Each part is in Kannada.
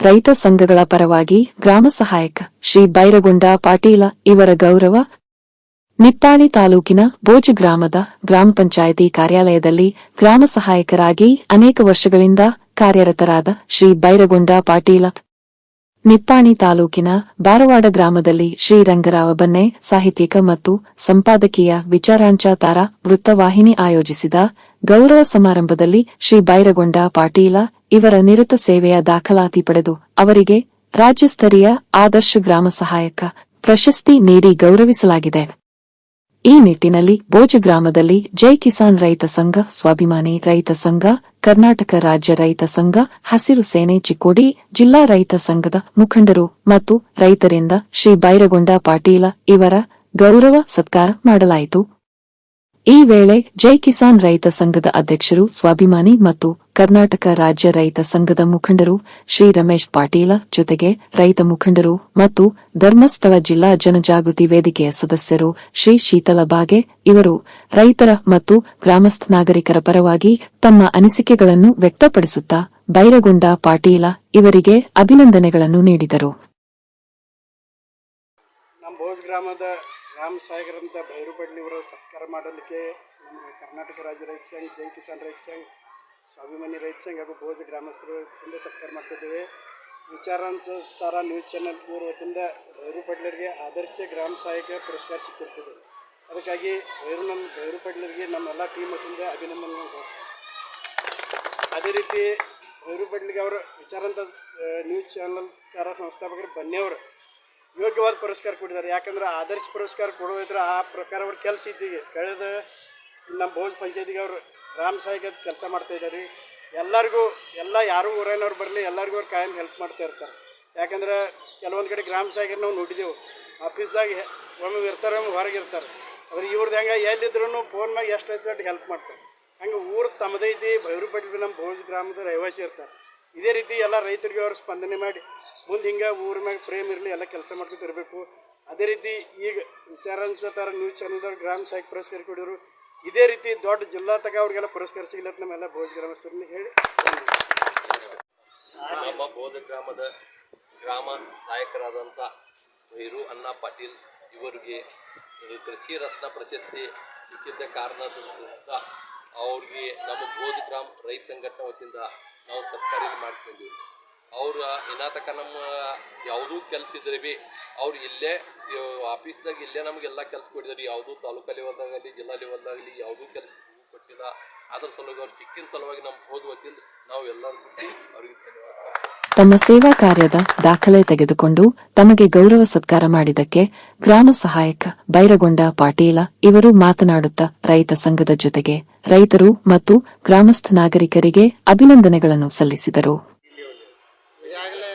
ರೈತ ಸಂಘಗಳ ಪರವಾಗಿ ಗ್ರಾಮ ಸಹಾಯಕ ಶ್ರೀ ಬೈರಗೊಂಡ ಪಾಟೀಲ ಇವರ ಗೌರವ. ನಿಪ್ಪಾಣಿ ತಾಲೂಕಿನ ಬೋಜ ಗ್ರಾಮದ ಗ್ರಾಮ ಪಂಚಾಯಿತಿ ಕಾರ್ಯಾಲಯದಲ್ಲಿ ಗ್ರಾಮ ಸಹಾಯಕರಾಗಿ ಅನೇಕ ವರ್ಷಗಳಿಂದ ಕಾರ್ಯರತರಾದ ಶ್ರೀ ಬೈರಗೊಂಡ ಪಾಟೀಲ. ನಿಪ್ಪಾಣಿ ತಾಲೂಕಿನ ಬಾರವಾಡ ಗ್ರಾಮದಲ್ಲಿ ಶ್ರೀರಂಗರಾವ ಬನ್ನೆ ಸಾಹಿತ್ಯಿಕ ಮತ್ತು ಸಂಪಾದಕೀಯ ವಿಚಾರಾಂಚಾತಾರ ವೃತ್ತವಾಹಿನಿ ಆಯೋಜಿಸಿದ ಗೌರವ ಸಮಾರಂಭದಲ್ಲಿ ಶ್ರೀ ಬೈರಗೊಂಡ ಪಾಟೀಲ ಇವರ ನಿರತ ಸೇವೆಯ ದಾಖಲಾತಿ ಪಡೆದು ಅವರಿಗೆ ರಾಜ್ಯಸ್ತರೀಯ ಆದರ್ಶ ಗ್ರಾಮ ಸಹಾಯಕ ಪ್ರಶಸ್ತಿ ನೀಡಿ ಗೌರವಿಸಲಾಗಿದೆ. ಈ ನಿಟ್ಟಿನಲ್ಲಿ ಬೋಜ ಗ್ರಾಮದಲ್ಲಿ ಜೈ ಕಿಸಾನ್ ರೈತ ಸಂಘ, ಸ್ವಾಭಿಮಾನಿ ರೈತ ಸಂಘ, ಕರ್ನಾಟಕ ರಾಜ್ಯ ರೈತ ಸಂಘ, ಹಸಿರು ಸೇನೆ ಚಿಕ್ಕೋಡಿ ಜಿಲ್ಲಾ ರೈತ ಸಂಘದ ಮುಖಂಡರು ಮತ್ತು ರೈತರಿಂದ ಶ್ರೀ ಬೈರಗೊಂಡ ಪಾಟೀಲ ಇವರ ಗೌರವ ಸತ್ಕಾರ ಮಾಡಲಾಯಿತು. ಈ ವೇಳೆ ಜೈ ಕಿಸಾನ್ ರೈತ ಸಂಘದ ಅಧ್ಯಕ್ಷರು, ಸ್ವಾಭಿಮಾನಿ ಮತ್ತು ಕರ್ನಾಟಕ ರಾಜ್ಯ ರೈತ ಸಂಘದ ಮುಖಂಡರು ಶ್ರೀ ರಮೇಶ್ ಪಾಟೀಲ ಜೊತೆಗೆ ರೈತ ಮುಖಂಡರು ಮತ್ತು ಧರ್ಮಸ್ಥಳ ಜಿಲ್ಲಾ ಜನಜಾಗೃತಿ ವೇದಿಕೆಯ ಸದಸ್ಯರು ಶ್ರೀ ಶೀತಲ ಬಾಗೆ ಇವರು ರೈತರ ಮತ್ತು ಗ್ರಾಮಸ್ಥ ನಾಗರಿಕರ ಪರವಾಗಿ ತಮ್ಮ ಅನಿಸಿಕೆಗಳನ್ನು ವ್ಯಕ್ತಪಡಿಸುತ್ತಾ ಬೈರಗೊಂಡ ಪಾಟೀಲ ಇವರಿಗೆ ಅಭಿನಂದನೆಗಳನ್ನು ನೀಡಿದರು. ಗ್ರಾಮ ಸಹಾಯಕರಂತ ಬೈರುಪಡ್ಲಿ ಅವರು ಸತ್ಕಾರ ಮಾಡಲಿಕ್ಕೆ ನಮ್ಮ ಕರ್ನಾಟಕ ರಾಜ್ಯ ರೈತ ಸಂಘ, ಜೈ ಕಿಸಾನ್ ರೈತ ಸಂಘ, ಸ್ವಾಭಿಮಾನಿ ರೈತ ಸಂಘ ಹಾಗೂ ಬೋಜ ಗ್ರಾಮಸ್ಥರು ವತಿಯಿಂದ ಸತ್ಕಾರ ಮಾಡ್ತಿದ್ದೇವೆ. ವಿಚಾರಾಂತರ ನ್ಯೂಸ್ ಚಾನಲ್ ಇವರು ವತಿಯಿಂದ ಬೈರುಪಡ್ಲರಿಗೆ ಆದರ್ಶ ಗ್ರಾಮ ಸಹಾಯಕ ಪುರಸ್ಕಾರ ಸಿಕ್ಕಿರ್ತದೆ. ಅದಕ್ಕಾಗಿ ನಮ್ಮ ಬೈರುಪಡ್ಲರಿಗೆ ನಮ್ಮೆಲ್ಲ ಟೀಮ್ ವತಿಯಿಂದ ಅಭಿನಂದನೆ. ಅದೇ ರೀತಿ ಬೈರುಪಡ್ಲಿಗೆ ಅವರು ವಿಚಾರಾಂತ ನ್ಯೂಸ್ ಚಾನಲ್ ಕಾರ ಸಂಸ್ಥಾಪಕರು ಬನ್ನಿಯವರು ಯೋಗ್ಯವಾದ ಪುರಸ್ಕಾರ ಕೊಟ್ಟಿದ್ದಾರೆ. ಯಾಕಂದ್ರೆ ಆದರ್ಶ ಪುರಸ್ಕಾರ ಕೊಡೋದಿದ್ರೆ ಆ ಪ್ರಕಾರ ಅವ್ರ ಕೆಲಸ ಇದ್ದೀವಿ ಕಳೆದ ನಮ್ಮ ಬೋಜ್ ಪಂಚಾಯತಿಗೆ ಅವರು ಗ್ರಾಮ ಸಹಾಯಕ ಕೆಲಸ ಮಾಡ್ತಾಯಿದ್ದಾರೆ. ಎಲ್ಲರಿಗೂ ಯಾರೂ ಊರಿನವ್ರು ಬರಲಿ ಎಲ್ಲರಿಗೂ ಅವ್ರು ಕಾಯಂ ಹೆಲ್ಪ್ ಮಾಡ್ತಾ ಇರ್ತಾರೆ. ಯಾಕಂದ್ರೆ ಕೆಲವೊಂದು ಕಡೆ ಗ್ರಾಮ ಸಹಾಯಕರು ನಾವು ನೋಡಿದೆವು, ಆಫೀಸ್ದಾಗ ಒಮ್ಮೆ ಇರ್ತಾರೆ, ಒಮ್ಮೆ ಹೊರಗೆ ಇರ್ತಾರೆ. ಅದ್ರ ಇವ್ರದ್ದು ಹೆಂಗೆ ಎಲ್ಲಿದ್ರು ಫೋನ್ ಮ್ಯಾಗ ಎಷ್ಟು ಐತೆ ಹೆಲ್ಪ್ ಮಾಡ್ತಾರೆ. ಹಂಗೆ ಊರು ತಮ್ಮದೇ ಐತಿ. ಬೈರುಪಡ್ಲಿ ನಮ್ಮ ಬೋಜ್ ಗ್ರಾಮದ ರಹಿವಾಸಿ ಇರ್ತಾರೆ. ಇದೇ ರೀತಿ ಎಲ್ಲ ರೈತರಿಗೆ ಅವರು ಸ್ಪಂದನೆ ಮಾಡಿ ಮುಂದೆ ಹಿಂಗೆ ಊರ ಮ್ಯಾಗ ಪ್ರೇಮ ಇರಲಿ, ಎಲ್ಲ ಕೆಲಸ ಮಾಡ್ಕೊತ ಇರಬೇಕು. ಅದೇ ರೀತಿ ಈಗ ವಿಚಾರಾಂತರ ನ್ಯೂಸ್ ಚಾನಲ್ದವ್ರು ಗ್ರಾಮ ಸಹಾಯಕ ಪುರಸ್ಕಾರ ಕೊಡಿದ್ರು. ಇದೇ ರೀತಿ ದೊಡ್ಡ ಜಿಲ್ಲಾ ತಗ ಅವ್ರಿಗೆಲ್ಲ ಪುರಸ್ಕಾರ ಸಿಗ್ಲತ್ತ ನಮ್ಮೆಲ್ಲ ಬೋಜ ಗ್ರಾಮಸ್ಥರನ್ನ ಹೇಳಿ ನಮ್ಮ ಬೋಧ ಗ್ರಾಮದ ಗ್ರಾಮ ಸಹಾಯಕರಾದಂಥ ಭೈರು ಅಣ್ಣ ಪಾಟೀಲ್ ಇವರಿಗೆ ಕೃಷಿ ರತ್ನ ಪ್ರಶಸ್ತಿ ಸಿಕ್ಕಿದ್ದ ಕಾರಣದಿಂದ ಅವ್ರಿಗೆ ನಮ್ಮ ಬೋಧ ಗ್ರಾಮ ರೈತ ಸಂಘಟನೆ ವತಿಯಿಂದ ನಾವು ಸತ್ಕಾರ ಮಾಡ್ಕೊಂಡಿದ್ದೀವಿ. ಅವ್ರು ಏನಾತಕ ನಮ್ಮ ಯಾವುದೂ ಕೆಲಸ ಇದ್ರೆ ಭೀ ಅವ್ರು ಇಲ್ಲೇ ಆಫೀಸ್ದಾಗ ಇಲ್ಲೇ ನಮಗೆಲ್ಲ ಕೆಲಸ ಕೊಟ್ಟಿದ್ದಾರೆ. ಯಾವುದೂ ತಾಲೂಕಾ ಲೆವೆಲ್ದಾಗಲಿ ಜಿಲ್ಲಾ ಲೆವೆಲ್ದಾಗಲಿ ಯಾವುದೂ ಕೆಲಸ ಕೊಟ್ಟಿಲ್ಲ. ಅದ್ರ ಸಲುವಾಗಿ ಅವ್ರು ಸಿಕ್ಕಿನ ಸಲುವಾಗಿ ನಮ್ಮ ಬೋಧ ವತಿಯಿಂದ ನಾವು ಎಲ್ಲರೂ ಅವ್ರಿಗೆ ಧನ್ಯವಾದ. ತಮ್ಮ ಸೇವಾ ಕಾರ್ಯದ ದಾಖಲೆ ತೆಗೆದುಕೊಂಡು ತಮಗೆ ಗೌರವ ಸತ್ಕಾರ ಮಾಡಿದ್ದಕ್ಕೆ ಗ್ರಾಮ ಸಹಾಯಕ ಬೈರಗೊಂಡ ಪಾಟೀಲ ಇವರು ಮಾತನಾಡುತ್ತಾ ರೈತ ಸಂಘದ ಜೊತೆಗೆ ರೈತರು ಮತ್ತು ಗ್ರಾಮಸ್ಥ ನಾಗರಿಕರಿಗೆ ಅಭಿನಂದನೆಗಳನ್ನು ಸಲ್ಲಿಸಿದರು. ಈಗಾಗಲೇ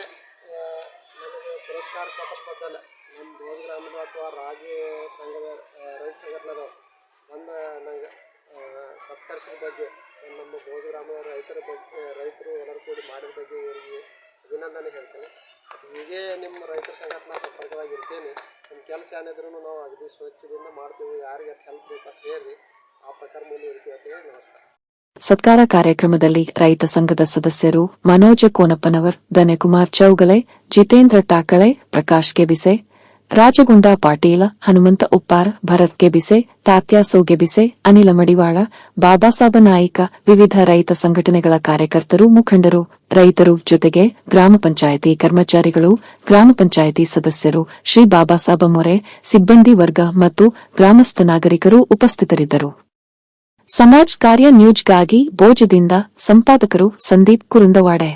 ನನಗೆ ಪುರಸ್ಕಾರ ಕೊಟ್ಟಪ್ಪದಲ್ಲ ನಮ್ಮ ಬೋಧ ಗ್ರಾಮದ ಅಥವಾ ರಾಜ್ಯ ಸಂಘದ ರೈತ ಸಂಘಟನೆದವರು ಬಂದು ನನಗೆ ಸತ್ಕರಿಸಿದ ಬಗ್ಗೆ, ನಮ್ಮ ಬೋಧ ಗ್ರಾಮದ ರೈತರು ಎಲ್ಲರೂ ಕೂಡಿ ಮಾಡಿದ ಬಗ್ಗೆ ಇವರಿಗೆ ಅಭಿನಂದನೆ ಹೇಳ್ತೇನೆ. ಹೀಗೆ ನಿಮ್ಮ ರೈತರ ಸಂಘಟನಾ ಸಂಪರ್ಕವಾಗಿ ಇರ್ತೇನೆ. ನಿಮ್ಮ ಕೆಲಸ ಏನಿದ್ರು ನಾವು ಅಗದಿ ಸ್ವಚ್ಛದಿಂದ ಮಾಡ್ತೀವಿ. ಯಾರಿಗೆ ಹೆಲ್ಪ್ ಬೇಕಂತ ಹೇಳಿ ಆ ಪ್ರಕಾರ ಮುಂದುವರಿತೀವಿ ಅಂತ ಹೇಳಿ ನಮಸ್ಕಾರ. ಸತ್ಕಾರ ಕಾರ್ಯಕ್ರಮದಲ್ಲಿ ರೈತ ಸಂಘದ ಸದಸ್ಯರು ಮನೋಜ ಕೋನಪ್ಪನವರ್, ಧನ್ಯಕುಮಾರ್ ಚೌಗಲೆ, ಜಿತೇಂದ್ರ ಟಾಕಳೆ, ಪ್ರಕಾಶ್ ಕೆಬಿಸೆ, ರಾಜಗುಂಡ ಪಾಟೀಲ, ಹನುಮಂತ ಉಪ್ಪಾರ, ಭರತ್ ಕೆಬಿಸೆ, ತಾತ್ಯಾಸೋ ಗೆಬಿಸೆ, ಅನಿಲ ಮಡಿವಾಳ, ಬಾಬಾಸಾಬ ನಾಯಿಕ, ವಿವಿಧ ರೈತ ಸಂಘಟನೆಗಳ ಕಾರ್ಯಕರ್ತರು, ಮುಖಂಡರು, ರೈತರು ಜೊತೆಗೆ ಗ್ರಾಮ ಪಂಚಾಯಿತಿ ಕರ್ಮಚಾರಿಗಳು, ಗ್ರಾಮ ಪಂಚಾಯಿತಿ ಸದಸ್ಯರು, ಶ್ರೀ ಬಾಬಾಸಾಬ ಮೊರೆ, ಸಿಬ್ಬಂದಿ ವರ್ಗ ಮತ್ತು ಗ್ರಾಮಸ್ಥ ನಾಗರಿಕರು ಉಪಸ್ಥಿತರಿದ್ದರು. ಸಮಾಜ್ ಕಾರ್ಯ ನ್ಯೂಸ್ಗಾಗಿ ಬೋಜದಿಂದ ಸಂಪಾದಕರು ಸಂದೀಪ್ ಕುರುಂದವಾಡೆ.